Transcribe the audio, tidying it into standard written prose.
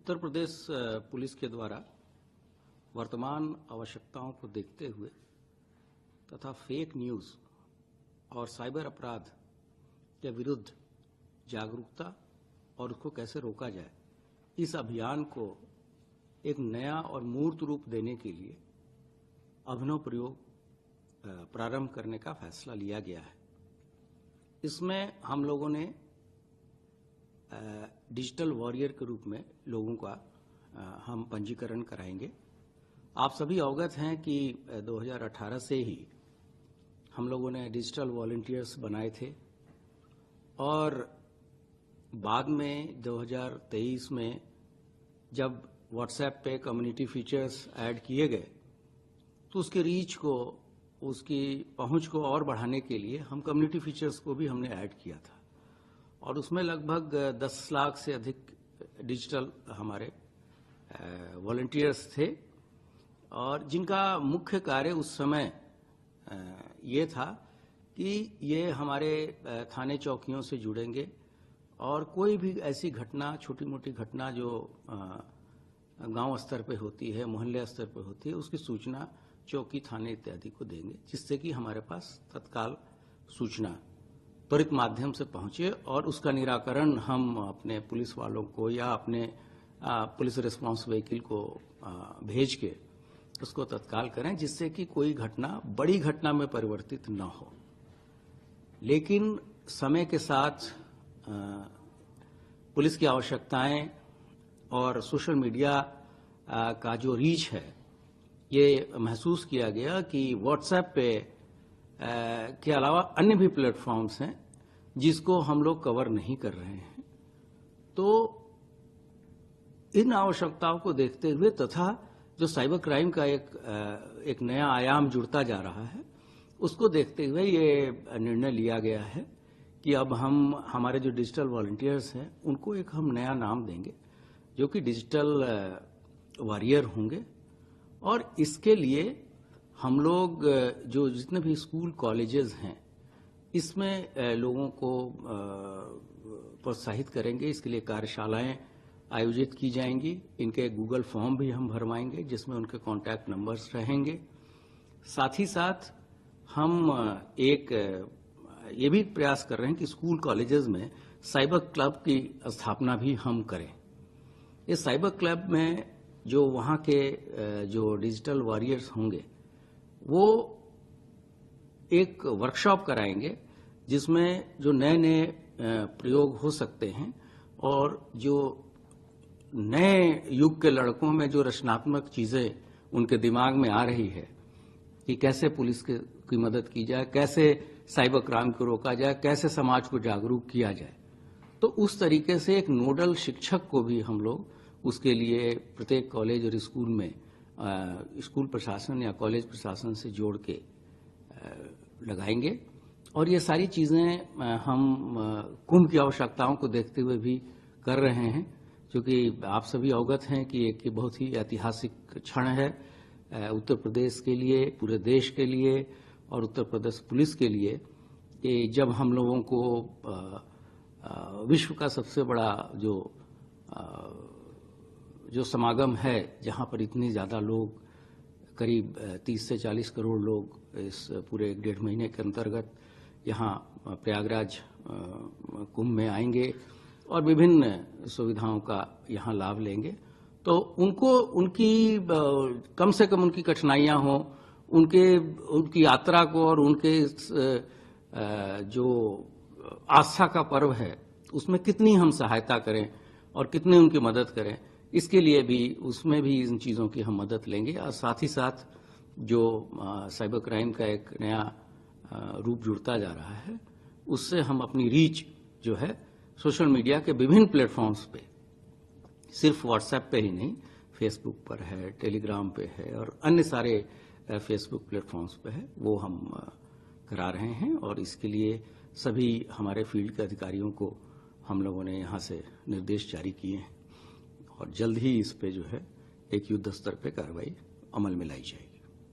Uttar Pradesh police के द्वारा वर्तमान आवश्यकताओं को देखते हुए तथा फेक न्यूज़ और साइबर अपराध के विरुद्ध जागरूकता और उसको कैसे रोका जाए, इस अभियान को एक नया और मूर्त रूप देने के लिए अभिनव प्रयोग प्रारंभ करने का फैसला लिया गया है। इसमें हम लोगों ने डिजिटल वॉरियर के रूप में लोगों का हम पंजीकरण कराएंगे। आप सभी अवगत हैं कि 2018 से ही हम लोगों ने डिजिटल वॉलंटियर्स बनाए थे और बाद में 2023 में जब व्हाट्सएप पे कम्युनिटी फीचर्स ऐड किए गए तो उसके रीच को, उसकी पहुंच को और बढ़ाने के लिए हम कम्युनिटी फीचर्स को भी हमने ऐड किया था और उसमें लगभग 10 लाख से अधिक डिजिटल हमारे वॉलंटियर्स थे और जिनका मुख्य कार्य उस समय ये था कि ये हमारे थाने चौकियों से जुड़ेंगे और कोई भी ऐसी घटना, छोटी मोटी घटना जो गांव स्तर पे होती है, मोहल्ले स्तर पे होती है, उसकी सूचना चौकी, थाने इत्यादि को देंगे, जिससे कि हमारे पास तत्काल सूचना त्वरित माध्यम से पहुंचे और उसका निराकरण हम अपने पुलिस वालों को या अपने पुलिस रिस्पांस व्हीकल को भेज के उसको तत्काल करें, जिससे कि कोई घटना बड़ी घटना में परिवर्तित न हो। लेकिन समय के साथ पुलिस की आवश्यकताएं और सोशल मीडिया का जो रीच है, ये महसूस किया गया कि व्हाट्सएप पे के अलावा अन्य भी प्लेटफॉर्म्स हैं जिसको हम लोग कवर नहीं कर रहे हैं। तो इन आवश्यकताओं को देखते हुए तथा जो साइबर क्राइम का एक नया आयाम जुड़ता जा रहा है, उसको देखते हुए ये निर्णय लिया गया है कि अब हम हमारे जो डिजिटल वॉलंटियर्स हैं उनको एक हम नया नाम देंगे जो कि डिजिटल वॉरियर होंगे। और इसके लिए हम लोग जो जितने भी स्कूल कॉलेजेस हैं इसमें लोगों को प्रोत्साहित करेंगे। इसके लिए कार्यशालाएं आयोजित की जाएंगी। इनके गूगल फॉर्म भी हम भरवाएंगे जिसमें उनके कॉन्टैक्ट नंबर्स रहेंगे। साथ ही साथ हम एक ये भी प्रयास कर रहे हैं कि स्कूल कॉलेजेस में साइबर क्लब की स्थापना भी हम करें। इस साइबर क्लब में जो वहाँ के जो डिजिटल वॉरियर्स होंगे वो एक वर्कशॉप कराएंगे जिसमें जो नए नए प्रयोग हो सकते हैं और जो नए युग के लड़कों में जो रचनात्मक चीजें उनके दिमाग में आ रही है कि कैसे पुलिस की मदद की जाए, कैसे साइबर क्राइम को रोका जाए, कैसे समाज को जागरूक किया जाए। तो उस तरीके से एक नोडल शिक्षक को भी हम लोग उसके लिए प्रत्येक कॉलेज और स्कूल में स्कूल प्रशासन या कॉलेज प्रशासन से जोड़ के लगाएंगे। और ये सारी चीजें हम कुंभ की आवश्यकताओं को देखते हुए भी कर रहे हैं, क्योंकि आप सभी अवगत हैं कि एक बहुत ही ऐतिहासिक क्षण है उत्तर प्रदेश के लिए, पूरे देश के लिए और उत्तर प्रदेश पुलिस के लिए कि जब हम लोगों को विश्व का सबसे बड़ा जो समागम है, जहां पर इतने ज्यादा लोग, करीब 30 से 40 करोड़ लोग इस पूरे 1.5 महीने के अंतर्गत यहाँ प्रयागराज कुंभ में आएंगे और विभिन्न सुविधाओं का यहाँ लाभ लेंगे, तो उनकी कम से कम उनकी कठिनाइयां हो, उनकी यात्रा को और उनके जो आस्था का पर्व है उसमें कितनी हम सहायता करें और कितनी उनकी मदद करें, इसके लिए भी उसमें भी इन चीज़ों की हम मदद लेंगे। और साथ ही साथ जो साइबर क्राइम का एक नया रूप जुड़ता जा रहा है, उससे हम अपनी रीच जो है सोशल मीडिया के विभिन्न प्लेटफॉर्म्स पे, सिर्फ व्हाट्सएप पे ही नहीं, फेसबुक पर है, टेलीग्राम पे है और अन्य सारे फेसबुक प्लेटफॉर्म्स पे है, वो हम करा रहे हैं। और इसके लिए सभी हमारे फील्ड के अधिकारियों को हम लोगों ने यहाँ से निर्देश जारी किए हैं और जल्द ही इस पे जो है एक युद्ध स्तर पे कार्रवाई अमल में लाई जाएगी।